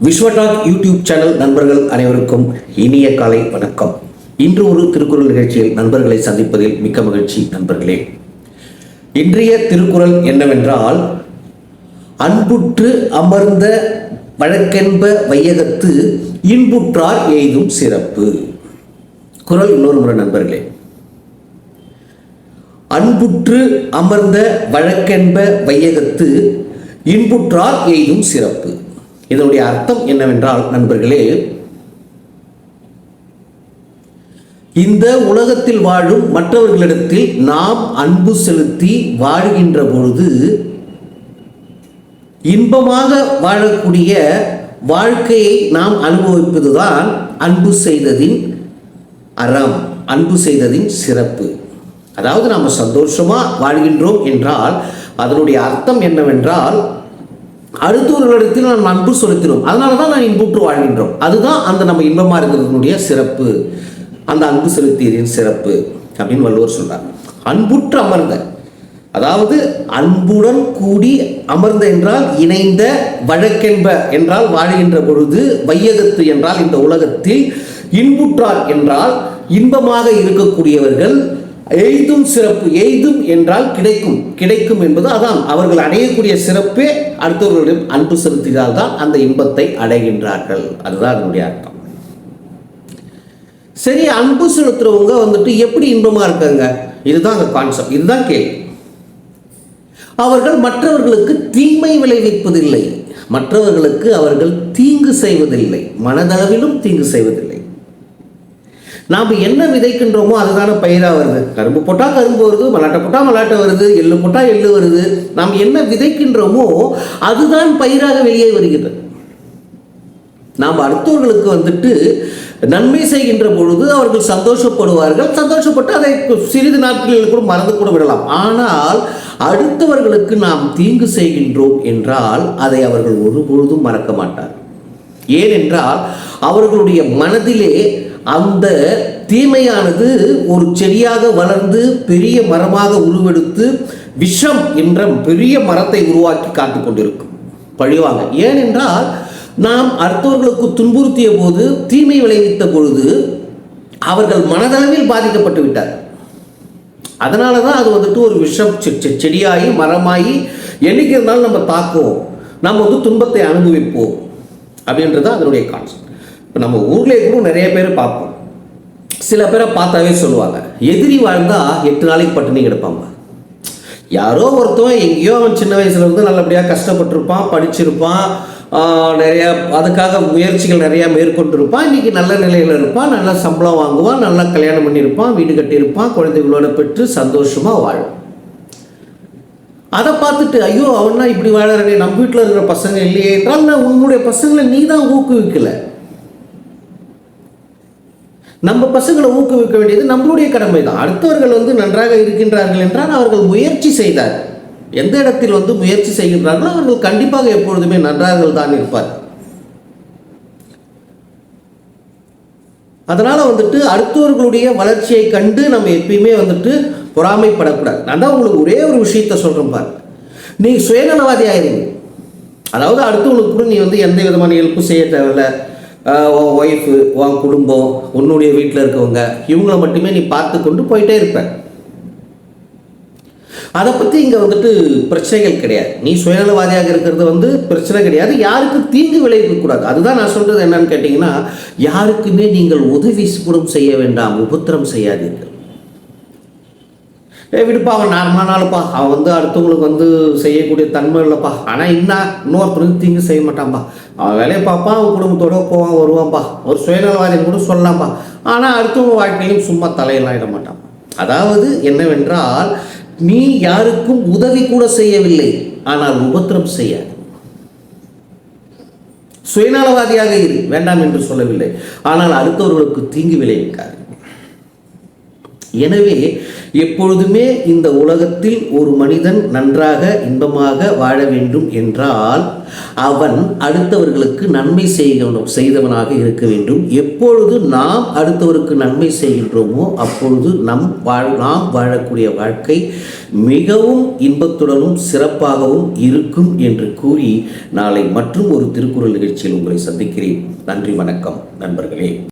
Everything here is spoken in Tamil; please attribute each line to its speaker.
Speaker 1: விஸ்வடாக் யூடியூப் சேனல் நண்பர்கள் அனைவருக்கும் இனிய காலை வணக்கம். இன்று ஒரு திருக்குறள் நிகழ்ச்சியில் நண்பர்களை சந்திப்பதில் மிக்க மகிழ்ச்சி. நண்பர்களே, இன்றைய திருக்குறள் என்னவென்றால், அன்புற்று அமர்ந்த வழக்கென்ப வையகத்து இன்புற்றார் எய்தும் சிறப்பு. குறள் இன்னொரு முறை நண்பர்களே, அன்புற்று அமர்ந்த வழக்கென்ப வையகத்து இன்புற்றார் எய்தும் சிறப்பு. இதனுடைய அர்த்தம் என்னவென்றால் நண்பர்களே, இந்த உலகத்தில் வாழும் மற்றவர்களிடத்தில் நாம் அன்பு செலுத்தி வாழ்கின்ற பொழுது இன்பமாக வாழக்கூடிய வாழ்க்கையை நாம் அனுபவிப்பதுதான் அன்பு செய்ததின் அறம், அன்பு செய்ததின் சிறப்பு. அதாவது நாம் சந்தோஷமா வாழ்கின்றோம் என்றால் அதனுடைய அர்த்தம் என்னவென்றால், அடுத்தவர்களிடத்தில் நாம் அன்பு செலுத்தினோம், அதனால தான் நான் இன்புற்று வாழ்கின்றோம். அதுதான் அந்த நம்ம இன்பமாக இருக்கிறதுனுடைய சிறப்பு, அந்த அன்பு செலுத்தியதின் சிறப்பு அப்படின்னு வள்ளுவர் சொல்றார். அன்புற்று அமர்ந்த, அதாவது அன்புடன் கூடி அமர்ந்த என்றால் இணைந்த, வழக்கென்ப என்றால் வாழ்கின்ற பொழுது, வையகத்து என்றால் இந்த உலகத்தில், இன்புற்றார் என்றால் இன்பமாக இருக்கக்கூடியவர்கள், எய்தும் சிறப்பு. எய்தும் என்றால் கிடைக்கும், கிடைக்கும் என்பது அதான் அவர்கள் அடையக்கூடிய சிறப்பே. அடுத்தவர்களிடம் அன்பு செலுத்தினால் தான் அந்த இன்பத்தை அடைகின்றார்கள். அதுதான் அதனுடைய அர்த்தம். சரி, அன்பு செலுத்துறவங்க வந்துட்டு எப்படி இன்பமா இருக்காங்க? இதுதான் அந்த கான்செப்ட், இதுதான் கேள்வி. அவர்கள் மற்றவர்களுக்கு தீமை விளைவிப்பதில்லை, மற்றவர்களுக்கு அவர்கள் தீங்கு செய்வதில்லை, மனதளவிலும் தீங்கு செய்வதில்லை. நாம் என்ன விதைக்கின்றோமோ அதுதான பயிராக வருது. கரும்பு போட்டால் கரும்பு வருது, மலாட்டை போட்டால் மலாட்டை வருது, எள்ளு போட்டால் எள்ளு வருது. நாம் என்ன விதைக்கின்றோமோ அதுதான் பயிராக வெளியே வருகிறது. நாம் அடுத்தவர்களுக்கு வந்துட்டு நன்மை செய்கின்ற பொழுது அவர்கள் சந்தோஷப்படுவார்கள். சந்தோஷப்பட்டு அதை சிறிது நாட்களில் கூட மறந்து கூட விடலாம். ஆனால் அடுத்தவர்களுக்கு நாம் தீங்கு செய்கின்றோம் என்றால் அதை அவர்கள் ஒருபொழுதும் மறக்க மாட்டார். ஏனென்றால் அவர்களுடைய மனதிலே அந்த தீமையானது ஒரு செடியாக வளர்ந்து பெரிய மரமாக உருவெடுத்து விஷம் என்ற பெரிய மரத்தை உருவாக்கி காத்துக் கொண்டிருக்கும். பழிவாங்க. ஏனென்றால் நாம் அடுத்தவர்களுக்கு துன்புறுத்திய போது, தீமை விளைவித்த பொழுது அவர்கள் மனதளவில் பாதிக்கப்பட்டு விட்டார். அதனால தான் அது வந்துட்டு ஒரு விஷம் செடியாகி மரமாகி என்னைக்கு இருந்தாலும் நம்ம தாக்குவோம், நம்ம துன்பத்தை அனுபவிப்போம் அப்படின்றது அதனுடைய கான்செப்ட். இப்போ நம்ம ஊர்லேயே கூட நிறைய பேர் பார்ப்போம். சில பேரை பார்த்தாவே சொல்லுவாங்க, எதிரி வாழ்ந்தா 8 நாளைக்கு பட்டினி கிடப்பாங்க. யாரோ ஒருத்தவன் எங்கேயோ அவன் சின்ன வயசுல இருந்து நல்லபடியாக கஷ்டப்பட்டிருப்பான், படிச்சிருப்பான், நிறையா அதுக்காக முயற்சிகள் நிறையா மேற்கொண்டிருப்பான், இன்றைக்கி நல்ல நிலையில் இருப்பான், நல்ல சம்பளம் வாங்குவான், நல்லா கல்யாணம் பண்ணியிருப்பான், வீடு கட்டியிருப்பான், குழந்தைகளோட பெற்று சந்தோஷமாக வாழும். அதை பார்த்துட்டு ஐயோ அவனா இப்படி வாழறனே, நம்ம வீட்டில் இருக்கிற பசங்க இல்லையே என்றால், நான் உன்னுடைய பசங்களை நீ தான் ஊக்குவிக்கலை. நம்ம பசங்களை ஊக்குவிக்க வேண்டியது நம்மளுடைய கடமை தான். அடுத்தவர்கள் நன்றாக இருக்கின்றார்கள் என்றால் அவர்கள் முயற்சி செய்தார். எந்த இடத்தில் முயற்சி செய்கின்றார்களோ அவர்கள் கண்டிப்பாக எப்பொழுதுமே நன்றாக தான் இருப்பார். அதனால அடுத்தவர்களுடைய வளர்ச்சியை கண்டு நம்ம எப்பயுமே பொறாமைப்படக்கூடாது. நான் தான் உங்களுக்கு ஒரே ஒரு விஷயத்த சொல்றேன் பாரு, நீ சுயநலவாதியாயிருங்க. அதாவது அடுத்தவங்களுக்கு கூட நீ எந்த விதமான ஹெல்ப்பும் செய்ய தேவையில்லை. உன் ஒய்ஃபு, உன் குடும்பம், உன்னுடைய வீட்டில் இருக்கவங்க, இவங்கள மட்டுமே நீ பார்த்து கொண்டு போயிட்டே இருப்ப. அதை பற்றி இங்கே பிரச்சனைகள் கிடையாது. நீ சுயநலவாதியாக இருக்கிறது பிரச்சனை கிடையாது. யாருக்கு தீங்கு விளைவிக்கக்கூடாது. அதுதான் நான் சொல்கிறது. என்னன்னு கேட்டிங்கன்னா, யாருக்குமே நீங்கள் உதவி கூட செய்ய வேண்டாம், உபத்திரம் செய்யாதீர்கள். விடுப்பா, அவன் நார்மலானாலுப்பா, அவன் அடுத்தவங்களுக்கு செய்யக்கூடிய தன்மை இல்லைப்பா, ஆனால் இன்னொருத்தருக்கு தீங்கு செய்ய மாட்டான்ப்பா, அவன் வேலையை பார்ப்பான், அவன் குடும்பத்தோடு போவான் வருவான்ப்பா, ஒரு சுயநலவாதின்னு கூட சொல்லலாம்ப்பா, ஆனால் அடுத்தவங்க வாழ்க்கையிலும் சும்மா தலையெல்லாம் இட மாட்டான். அதாவது என்னவென்றால், நீ யாருக்கும் உதவி கூட செய்யவில்லை, ஆனால் உபத்திரம் செய்யாது. சுயநலவாதியாக இரு, வேண்டாம் என்று சொல்லவில்லை, ஆனால் அடுத்தவர்களுக்கு தீங்கு விளைவிக்காது. எனவே எப்பொழுதுமே இந்த உலகத்தில் ஒரு மனிதன் நன்றாக இன்பமாக வாழ வேண்டும் என்றால் அவன் அடுத்தவர்களுக்கு நன்மை செய்தவனாக இருக்க வேண்டும். எப்பொழுது நாம் அடுத்தவருக்கு நன்மை செய்கின்றோமோ அப்பொழுது நாம் வாழக்கூடிய வாழ்க்கை மிகவும் இன்பத்துடனும் சிறப்பாகவும் இருக்கும் என்று கூறி நாளை மற்றும் ஒரு திருக்குறள் நிகழ்ச்சியில் உங்களை சந்திக்கிறேன். நன்றி, வணக்கம் நண்பர்களே.